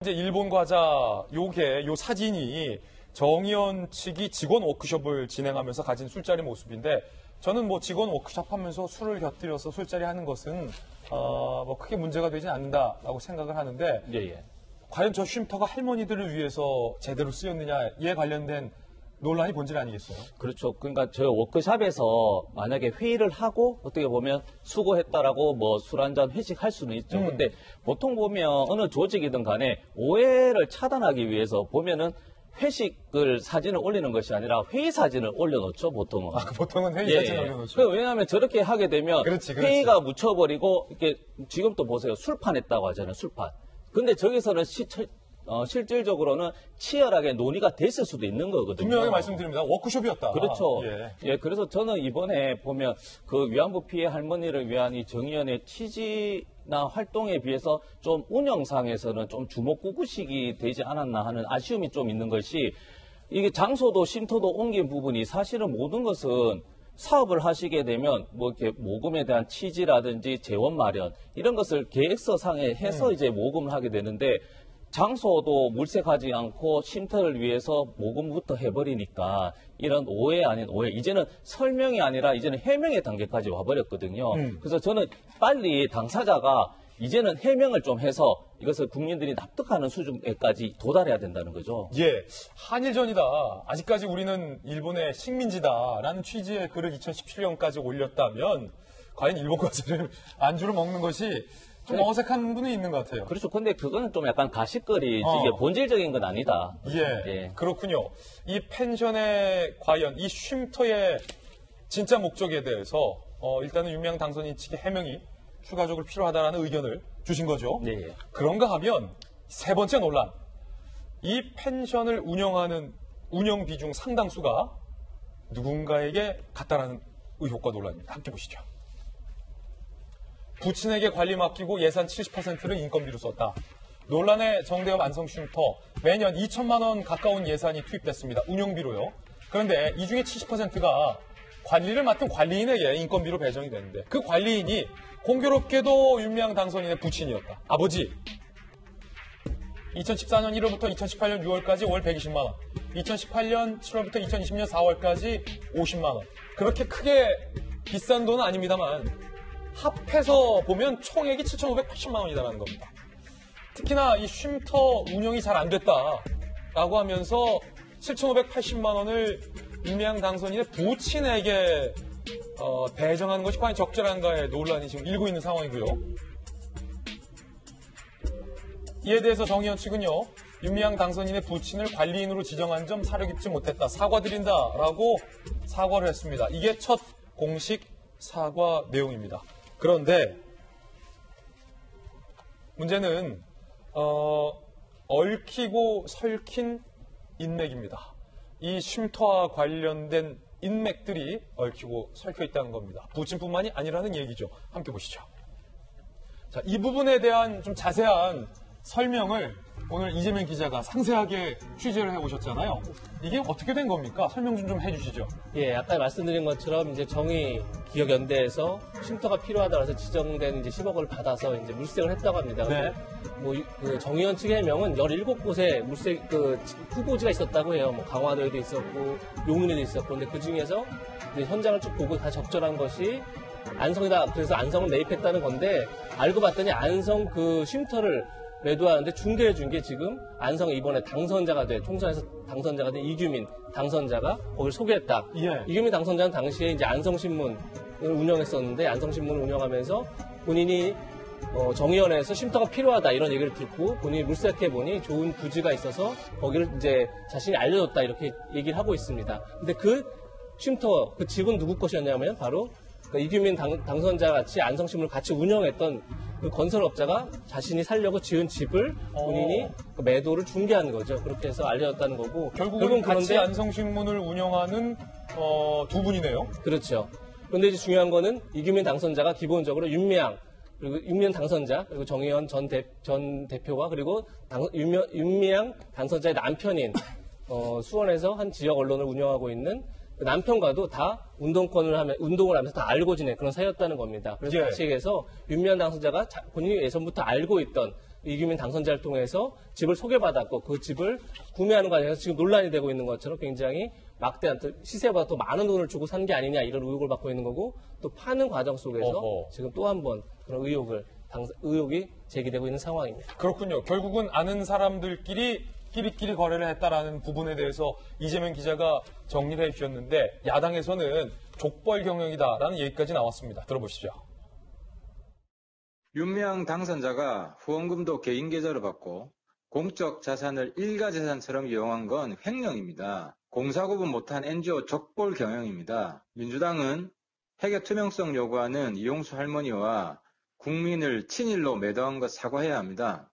이제 일본 과자 요 사진이 정의원 측이 직원 워크숍을 진행하면서 가진 술자리 모습인데 저는 뭐 직원 워크숍 하면서 술을 곁들여서 술자리 하는 것은 뭐 크게 문제가 되지 않는다라고 생각을 하는데 과연 저 쉼터가 할머니들을 위해서 제대로 쓰였느냐에 관련된 논란이 본질 아니겠어요? 그렇죠. 그러니까 저 워크숍에서 만약에 회의를 하고 어떻게 보면 수고했다라고 뭐 술 한잔 회식할 수는 있죠. 근데 보통 보면 어느 조직이든 간에 오해를 차단하기 위해서 보면은 회식을 사진을 올리는 것이 아니라 회의 사진을 올려놓죠, 보통은. 보통은 회의 사진 올려놓죠. 왜냐하면 저렇게 하게 되면 그렇지. 회의가 묻혀버리고 이렇게 지금 또 보세요. 술판 했다고 하잖아요, 술판. 근데 저기서는 실질적으로는 치열하게 논의가 됐을 수도 있는 거거든요. 분명히 말씀드립니다. 워크숍이었다. 그렇죠. 그래서 저는 이번에 보면 그 위안부 피해 할머니를 위한 이 정의연의 취지나 활동에 비해서 좀 운영상에서는 좀 주먹구구식이 되지 않았나 하는 아쉬움이 좀 있는 것이 이게 장소도 쉼터도 옮긴 부분이 사실은 모든 것은 사업을 하시게 되면 뭐 이렇게 모금에 대한 취지라든지 재원 마련 이런 것을 계획서상에 해서 이제 모금을 하게 되는데 장소도 물색하지 않고 쉼터를 위해서 모금부터 해버리니까 이런 오해 아닌 오해. 이제는 설명이 아니라 이제는 해명의 단계까지 와버렸거든요. 그래서 저는 빨리 당사자가 이제는 해명을 좀 해서 이것을 국민들이 납득하는 수준에까지 도달해야 된다는 거죠. 한일전이다. 아직까지 우리는 일본의 식민지다라는 취지의 글을 2017년까지 올렸다면 과연 일본 과자를 안주로 먹는 것이 좀 어색한 분이 있는 것 같아요. 그렇죠. 근데 그거는 좀 약간 가십거리지 이게 본질적인 건 아니다. 그렇군요. 이 펜션의 과연 이 쉼터의 진짜 목적에 대해서 일단은 윤미향 당선인 측의 해명이 추가적으로 필요하다는 의견을 주신 거죠. 그런가 하면 세 번째 논란. 이 펜션을 운영하는 운영 비중 상당수가 누군가에게 갔다라는 의혹과 논란입니다. 함께 보시죠. 부친에게 관리 맡기고 예산 70%를 인건비로 썼다. 논란의 정대협 안성쉼터 매년 2천만 원 가까운 예산이 투입됐습니다. 운영비로요. 그런데 이 중에 70%가 관리를 맡은 관리인에게 인건비로 배정이 되는데 그 관리인이 공교롭게도 윤미향 당선인의 부친이었다. 아버지. 2014년 1월부터 2018년 6월까지 월 120만 원. 2018년 7월부터 2020년 4월까지 50만 원. 그렇게 크게 비싼 돈은 아닙니다만 합해서 보면 총액이 7,580만 원이다라는 겁니다. 특히나 이 쉼터 운영이 잘 안 됐다라고 하면서 7,580만 원을 윤미향 당선인의 부친에게 배정하는 것이 과연 적절한가의 논란이 지금 일고 있는 상황이고요. 이에 대해서 정의원 측은요. 윤미향 당선인의 부친을 관리인으로 지정한 점 사려 깊지 못했다. 사과드린다라고 사과를 했습니다. 이게 첫 공식 사과 내용입니다. 그런데 문제는 얽히고 설킨 인맥입니다. 이 쉼터와 관련된 인맥들이 얽히고 설켜 있다는 겁니다. 부친뿐만이 아니라는 얘기죠. 함께 보시죠. 자, 이 부분에 대한 좀 자세한 설명을 오늘 이재명 기자가 상세하게 취재를 해오셨잖아요. 이게 어떻게 된 겁니까? 설명 좀 해주시죠. 아까 말씀드린 것처럼 이제 정의기억연대에서 쉼터가 필요하다고 해서 지정된 이제 10억을 받아서 이제 물색을 했다고 합니다. 그 정의원 측의 해명은 17곳에 물색 후보지가 있었다고 해요. 뭐 강화도에도 있었고 용인에도 있었고, 근데 그 중에서 이제 현장을 쭉 보고 다 적절한 것이 안성이다. 그래서 안성을 매입했다는 건데 알고 봤더니 안성 그 쉼터를 매도하는데 중개해 준 게 지금 안성 이번에 당선자가 돼 총선에서 당선자가 된 이규민 당선자가 거기를 소개했다. 이규민 당선자는 당시에 이제 안성신문을 운영했었는데 안성신문을 운영하면서 본인이 정의원에서 쉼터가 필요하다 이런 얘기를 듣고 본인이 물색해 보니 좋은 부지가 있어서 거기를 이제 자신이 알려줬다 이렇게 얘기를 하고 있습니다. 근데 그 쉼터 그 집은 누구 것이었냐면 바로 이규민 당선자 같이 안성신문을 같이 운영했던 그 건설업자가 자신이 살려고 지은 집을 본인이 그 매도를 중개한 거죠. 그렇게 해서 알려졌다는 거고. 결국은 같이 안성신문을 운영하는 두 분이네요. 그렇죠. 그런데 이제 중요한 거는 이규민 당선자가 기본적으로 윤미향 그리고 윤미향 당선자 그리고 정의원 전 대표가 그리고 윤미향 당선자의 남편인 수원에서 한 지역 언론을 운영하고 있는 그 남편과도 다 운동을 하면서 다 알고 지낸 그런 사이였다는 겁니다. 그래서 같이 얘기해서 윤미향 당선자가 본인이 예전부터 알고 있던 이규민 당선자를 통해서 집을 소개받았고 그 집을 구매하는 과정에서 지금 논란이 되고 있는 것처럼 굉장히 막대한 시세보다 더 많은 돈을 주고 산 게 아니냐 이런 의혹을 받고 있는 거고 또 파는 과정 속에서 어허. 지금 또 한 번 그런 의혹이 제기되고 있는 상황입니다. 그렇군요. 결국은 아는 사람들끼리 끼리끼리 거래를 했다라는 부분에 대해서 이재명 기자가 정리를 해주셨는데 야당에서는 족벌 경영이다라는 얘기까지 나왔습니다. 들어보시죠. 윤미향 당선자가 후원금도 개인 계좌로 받고 공적 자산을 일가 재산처럼 이용한 건 횡령입니다. 공사구분 못한 NGO 족벌 경영입니다. 민주당은 회계 투명성 요구하는 이용수 할머니와 국민을 친일로 매도한 것 사과해야 합니다.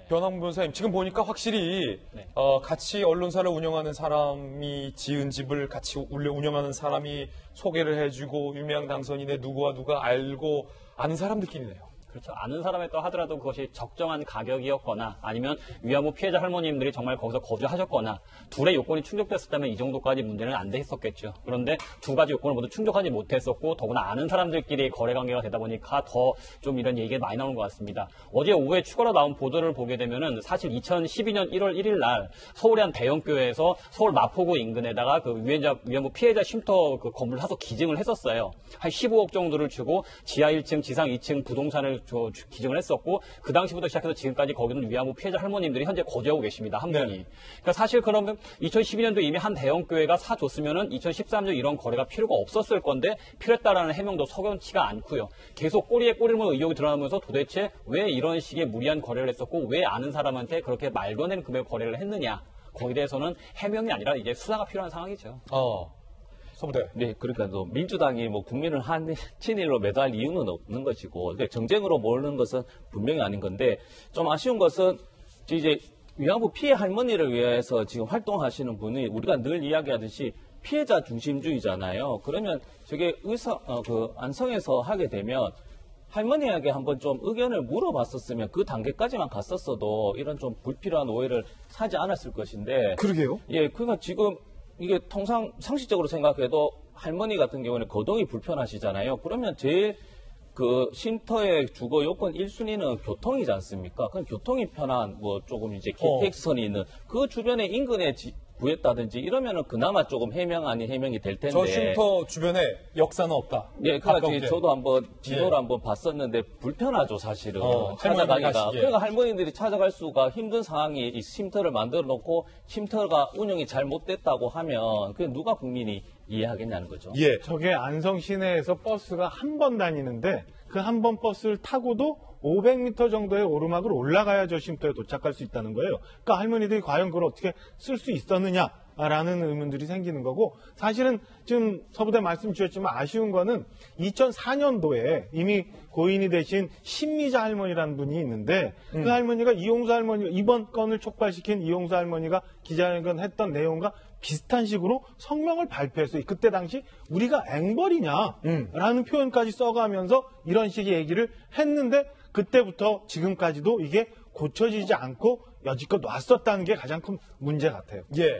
변함 변호사님, 지금 보니까 확실히 네. 같이 언론사를 운영하는 사람이 지은 집을 같이 운영하는 사람이 소개를 해주고 유명 당선인의 누구와 누가 알고 아는 사람들끼리네요. 그렇죠. 아는 사람이었다 하더라도 그것이 적정한 가격이었거나 아니면 위안부 피해자 할머님들이 정말 거기서 거주하셨거나 둘의 요건이 충족됐었다면 이 정도까지 문제는 안 됐었겠죠. 그런데 두 가지 요건을 모두 충족하지 못했었고 더구나 아는 사람들끼리 거래 관계가 되다 보니까 더 좀 이런 얘기가 많이 나오는 것 같습니다. 어제 오후에 추가로 나온 보도를 보게 되면은 사실 2012년 1월 1일 날 서울의 한 대형교회에서 서울 마포구 인근에다가 그 위안부 피해자 쉼터 그 건물을 사서 기증을 했었어요. 한 15억 정도를 주고 지하 1층, 지상 2층 부동산을 기증을 했었고 그 당시부터 시작해서 지금까지 거기는 위안부 피해자 할머님들이 현재 거주하고 계십니다. 한 분이. 네. 그러니까 사실 그러면 2012년도 이미 한 대형교회가 사줬으면은 2013년 이런 거래가 필요가 없었을 건데 필요했다라는 해명도 석연치가 않고요. 계속 꼬리에 꼬리를 물어 의혹이 드러나면서 도대체 왜 이런 식의 무리한 거래를 했었고 왜 아는 사람한테 그렇게 말도 안 되는 금액 거래를 했느냐. 거기에 대해서는 해명이 아니라 이제 수사가 필요한 상황이죠. 서부대. 네, 그러니까 또 민주당이 뭐 국민을 친일로 매도할 이유는 없는 것이고, 그러니까 정쟁으로 모으는 것은 분명히 아닌 건데, 좀 아쉬운 것은 이제 위안부 피해 할머니를 위해서 지금 활동하시는 분이 우리가 늘 이야기하듯이 피해자 중심주의잖아요. 그러면 저게 안성에서 하게 되면 할머니에게 한번 좀 의견을 물어봤었으면 그 단계까지만 갔었어도 이런 좀 불필요한 오해를 사지 않았을 것인데. 그러게요. 예, 그러니까 지금 이게 통상 상식적으로 생각해도 할머니 같은 경우는 거동이 불편하시잖아요. 그러면 제일 그 쉼터의 주거 요건 1순위는 교통이지 않습니까? 그럼 교통이 편한 뭐 조금 이제 KTX선이 있는 그 주변에 인근에 구했다든지 이러면은 그나마 조금 해명 아닌 해명이 될 텐데. 저 쉼터 주변에 역사는 없다. 예, 그러니까 가까운데. 저도 한번 지도를 한번 봤었는데 불편하죠, 사실은. 찾아가기가. 가시기에. 그러니까 할머니들이 찾아갈 수가 힘든 상황이 이 쉼터를 만들어 놓고 쉼터가 운영이 잘못됐다고 하면 그 누가 국민이 이해하겠냐는 거죠. 예. 저게 안성 시내에서 버스가 한 번 다니는데 그 한 번 버스를 타고도 500m 정도의 오르막을 올라가야 저 쉼터에 도착할 수 있다는 거예요. 그러니까 할머니들이 과연 그걸 어떻게 쓸 수 있었느냐라는 의문들이 생기는 거고, 사실은 지금 서부대 말씀 주셨지만 아쉬운 거는 2004년도에 이미 고인이 되신 신미자 할머니라는 분이 있는데 그 할머니가 이용수 할머니가 이번 건을 촉발시킨 이용수 할머니가 기자회견 했던 내용과 비슷한 식으로 성명을 발표했어요. 그때 당시 우리가 앵벌이냐라는 표현까지 써가면서 이런 식의 얘기를 했는데 그때부터 지금까지도 이게 고쳐지지 않고 여지껏 놨었다는 게 가장 큰 문제 같아요. 예.